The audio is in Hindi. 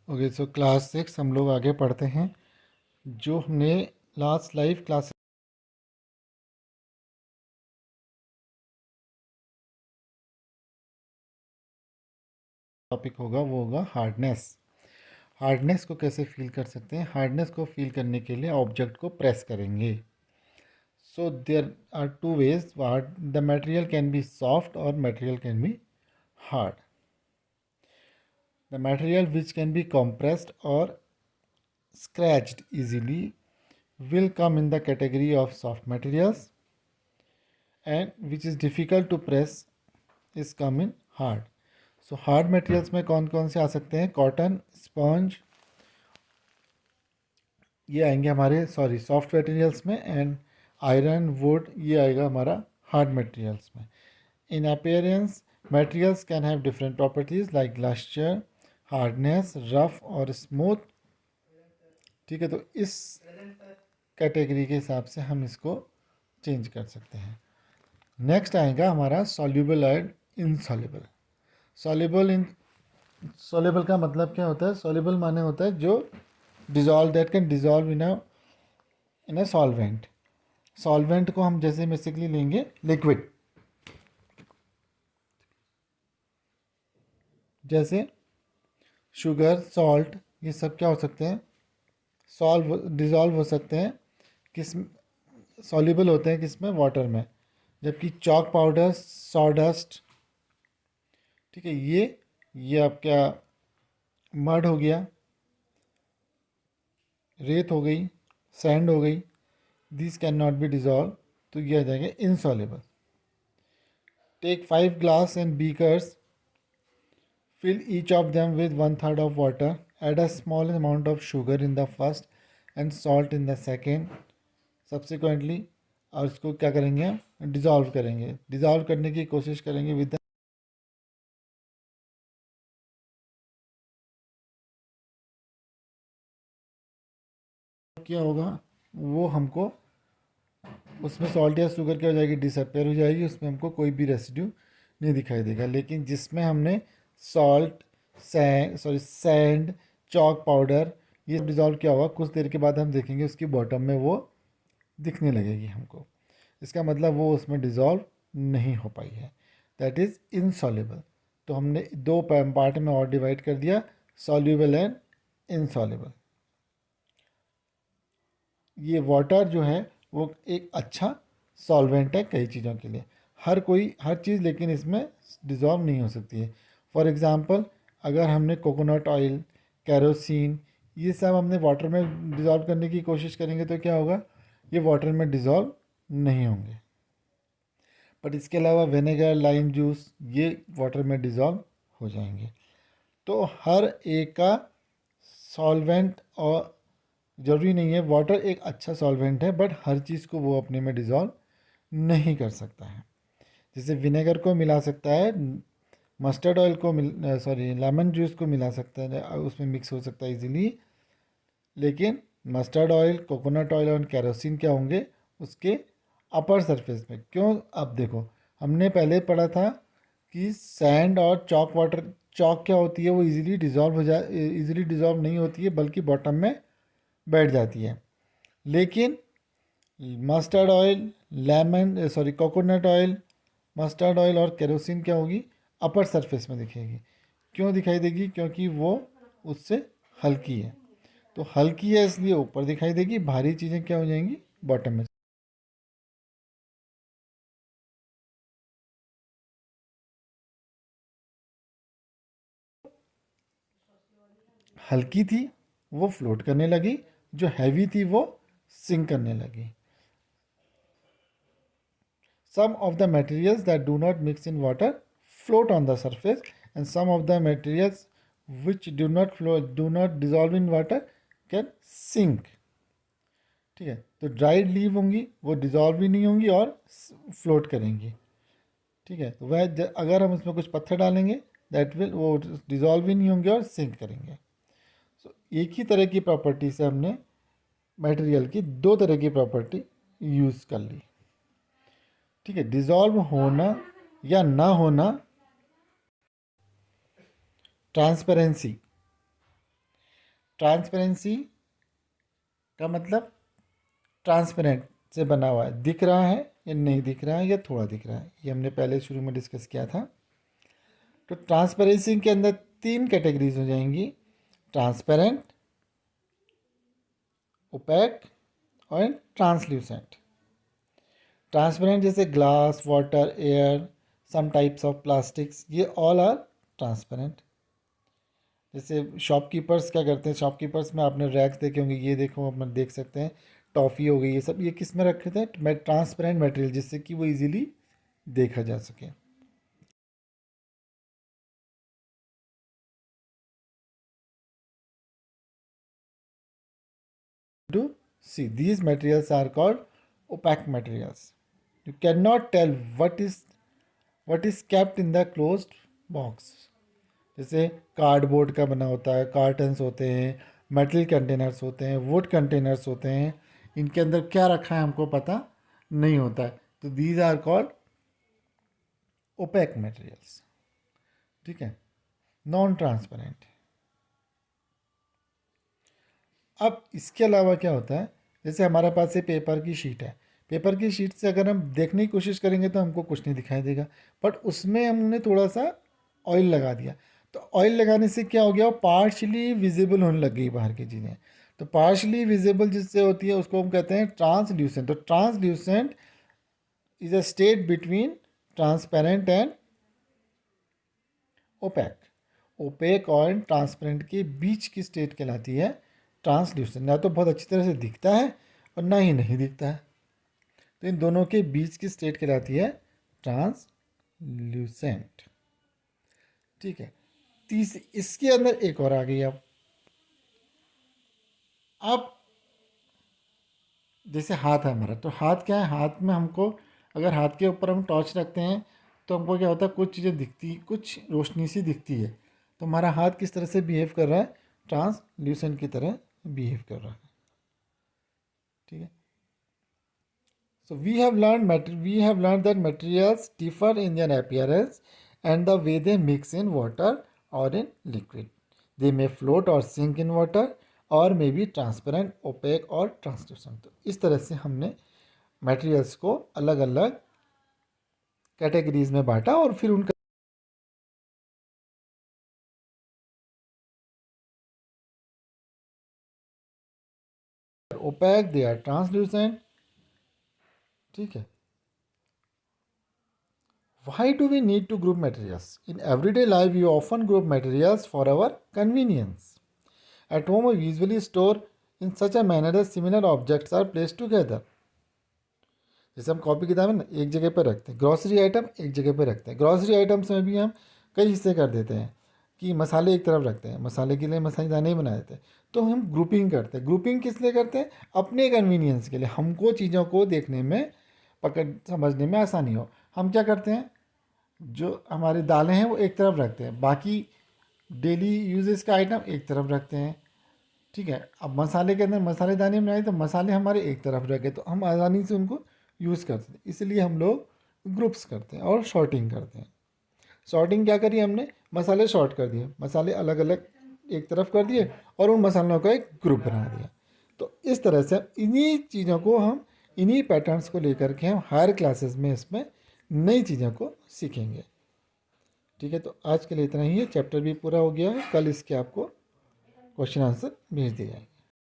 ओके, सो क्लास 6 हम लोग आगे पढ़ते हैं। जो हमने लास्ट लाइव क्लास टॉपिक होगा वो होगा हार्डनेस। हार्डनेस को कैसे फील कर सकते हैं? हार्डनेस को फील करने के लिए ऑब्जेक्ट को प्रेस करेंगे। So there are two ways. The material can be soft और material can be hard. The material which can be compressed और scratched easily will come in the category of soft materials, and which is difficult to press is come in hard. So hard materials में कौन कौन से आ सकते हैं? कॉटन, स्पॉन्ज, ये आएंगे हमारे सॉफ्ट मटेरियल्स में। एंड आयरन, वुड, ये आएगा हमारा हार्ड मटेरियल्स में। In appearance materials can have different properties like lustre, hardness, rough और स्मूथ। ठीक है, तो इस कैटेगरी के हिसाब से हम इसको चेंज कर सकते हैं। नेक्स्ट आएगा हमारा soluble and insoluble. Soluble in soluble का मतलब क्या होता है? सॉल्युबल माने होता है जो dissolve, that can dissolve in a solvent. Solvent को हम जैसे बेसिकली लेंगे लिक्विड, जैसे शुगर, सॉल्ट, ये सब क्या हो सकते हैं? डिजॉल्व हो सकते हैं। किस सॉल्युबल होते हैं किस में? वाटर में। जबकि चॉक पाउडर, सॉडस्ट, ठीक है, ये आपका मड हो गया, रेत हो गई, सैंड हो गई, this can not be dissolve, तो ये आ जाएंगे insoluble. Take 5 glass and beakers, fill each of them with 1/3 of water, add a small amount of sugar in the first and salt in the second subsequently, और इसको क्या करेंगे? डिज़ोल्व करेंगे। डिज़ोल्व करने की कोशिश करेंगे विद क्या होगा वो हमको उसमें सॉल्ट या शुगर क्या हो जाएगी? डिसअपेयर हो जाएगी, उसमें हमको कोई भी रेसिड्यू नहीं दिखाई देगा। लेकिन जिसमें हमने सॉल्ट, सैंड, चॉक पाउडर, ये डिज़ोल्व किया होगा, कुछ देर के बाद हम देखेंगे उसकी बॉटम में वो दिखने लगेगी हमको। इसका मतलब वो उसमें डिज़ोल्व नहीं हो पाई है, दैट इज़ इनसॉल्युबल। तो हमने दो पार्ट में और डिवाइड कर दिया, सॉल्युबल एंड इनसॉल्युबल। ये वाटर जो है वो एक अच्छा सॉल्वेंट है कई चीज़ों के लिए। हर चीज़ लेकिन इसमें डिज़ोल्व नहीं हो सकती है। फॉर एग्ज़ाम्पल, अगर हमने कोकोनट ऑयल, कैरोसिन, ये सब हमने वाटर में डिज़ोल्व करने की कोशिश करेंगे तो क्या होगा? ये वाटर में डिज़ोल्व नहीं होंगे। बट इसके अलावा विनेगर, लाइम जूस, ये वाटर में डिज़ोल्व हो जाएंगे। तो हर एक का सॉल्वेंट, और ज़रूरी नहीं है वाटर एक अच्छा सॉल्वेंट है, बट हर चीज़ को वो अपने में डिज़ोल्व नहीं कर सकता है। जैसे विनेगर को मिला सकता है, मस्टर्ड ऑयल को लेमन जूस को मिला सकता है, उसमें मिक्स हो सकता है इजीली। लेकिन मस्टर्ड ऑयल, कोकोनट ऑयल और कैरोसिन क्या होंगे? उसके अपर सरफेस में। क्यों? अब देखो, हमने पहले पढ़ा था कि सैंड और चॉक क्या होती है? वो इजीली डिज़ोल्व नहीं होती है, बल्कि बॉटम में बैठ जाती है। लेकिन mustard oil, coconut oil, mustard oil और केरोसिन क्या होगी? अपर सरफेस में दिखेगी। क्यों दिखाई देगी? क्योंकि वो उससे हल्की है। तो हल्की है इसलिए ऊपर दिखाई देगी, भारी चीज़ें क्या हो जाएंगी? बॉटम में। हल्की थी वो फ्लोट करने लगी, जो हैवी थी वो सिंक करने लगी। Some of the materials that do not mix in water float on the surface, and some of the materials which do not dissolve in water can sink. ठीक है, तो ड्राइड लीव होंगी वो डिजॉल्व भी नहीं होंगी और फ्लोट करेंगी। ठीक है, तो अगर हम उसमें कुछ पत्थर डालेंगे, दैट विल वो डिजॉल्व भी नहीं होंगे और सिंक करेंगे। सो एक ही तरह की प्रॉपर्टी से हमने मटेरियल की दो तरह की प्रॉपर्टी यूज़ कर ली। ठीक है, डिजॉल्व होना या ना होना, ट्रांसपेरेंसी, ट्रांसपेरेंसी का मतलब ट्रांसपेरेंट से बना हुआ है, दिख रहा है या नहीं दिख रहा है या थोड़ा दिख रहा है, ये हमने पहले शुरू में डिस्कस किया था। तो ट्रांसपेरेंसी के अंदर 3 कैटेगरीज हो जाएंगी, ट्रांसपेरेंट, ओपेक और ट्रांसल्यूसेंट। ट्रांसपेरेंट जैसे glass, water, air, some types of plastics, ये ऑल आर ट्रांसपेरेंट। जैसे शॉपकीपर्स क्या करते हैं, शॉपकीपर्स में आपने रैक्स देखे होंगे, ये देखो अपना देख सकते हैं, टॉफ़ी हो गई, ये सब ये किस में रखे थे, ट्रांसपेरेंट मटेरियल, जिससे कि वो इजीली देखा जा सके। To see, these materials are called opaque materials. You cannot tell what is kept in the closed box. जैसे कार्डबोर्ड का बना होता है, कार्टन्स होते हैं, मेटल कंटेनर्स होते हैं, वुड कंटेनर्स होते हैं, इनके अंदर क्या रखा है हमको पता नहीं होता है, तो these are called opaque materials. ठीक है, नॉन ट्रांसपेरेंट। अब इसके अलावा क्या होता है, जैसे हमारे पास ये पेपर की शीट है, पेपर की शीट से अगर हम देखने की कोशिश करेंगे तो हमको कुछ नहीं दिखाई देगा, बट उसमें हमने थोड़ा सा ऑयल लगा दिया, तो ऑयल लगाने से क्या हो गया, वो पार्शली विजिबल होने लग गई बाहर की चीज़ें। तो पार्शली विजिबल जिससे होती है उसको हम कहते हैं ट्रांसल्यूसेंट। तो translucent is a state between transparent and opaque. Opaque और ट्रांसपेरेंट के बीच की स्टेट कहलाती है ट्रांसल्यूसेंट। ना तो बहुत अच्छी तरह से दिखता है और ना ही नहीं दिखता है, तो इन दोनों के बीच की स्टेट कहलाती है ट्रांसल्यूसेंट। ठीक है, इसके अंदर एक और आ गई। अब जैसे हाथ है हमारा, तो हाथ क्या है, हाथ में हमको अगर हाथ के ऊपर हम टॉर्च रखते हैं तो हमको क्या होता है, कुछ चीज़ें दिखती, कुछ रोशनी सी दिखती है, तो हमारा हाथ किस तरह से बिहेव कर रहा है, ट्रांसल्यूसेंट की तरह बिहेव कर रहा है। ठीक है, so we have learned that materials differ in their appearance and the way they mix in water or in liquid. They may float or sink in water or may be transparent, opaque और translucent। तो इस तरह से हमने मटेरियल्स को अलग अलग कैटेगरीज में बांटा और फिर उनका ओपैक, दे आर ट्रांसल्यूसेंट। ठीक है, why do we need to group materials? In everyday life we often group materials for our convenience. At home we usually store in such a manner that similar objects are placed together. जैसे हम कॉपी किताबें ना एक जगह पर रखते हैं, ग्रॉसरी आइटम एक जगह पर रखते हैं, ग्रॉसरी आइटम्स में भी हम कई हिस्से कर देते हैं कि मसाले एक तरफ रखते हैं, मसाले के लिए मसालेदाने ही बना देते हैं, तो हम ग्रुपिंग करते हैं। ग्रुपिंग किस लिए करते हैं, अपने कन्वीनियंस के लिए, हमको चीज़ों को देखने में, पकड़ समझने में आसानी हो। हम क्या करते हैं, जो हमारी दालें हैं वो एक तरफ रखते हैं, बाकी डेली यूजेस का आइटम एक तरफ रखते हैं। ठीक है, अब मसाले के अंदर मसालेदानी बनाए तो मसाले हमारे एक तरफ रखे, तो हम आसानी से उनको यूज़ करते हैं, इसलिए हम लोग ग्रुप्स करते हैं और शॉर्टिंग करते हैं। शॉर्टिंग क्या करी हमने, मसाले शॉर्ट कर दिए, मसाले अलग अलग एक तरफ कर दिए और उन मसालों का एक ग्रुप बना दिया। तो इस तरह से इन्हीं चीज़ों को हम, इन्हीं पैटर्न्स को लेकर के हम हायर क्लासेस में इसमें नई चीज़ों को सीखेंगे। ठीक है, तो आज के लिए इतना ही है, चैप्टर भी पूरा हो गया है, कल इसके आपको क्वेश्चन आंसर भेज दिए जाएंगे।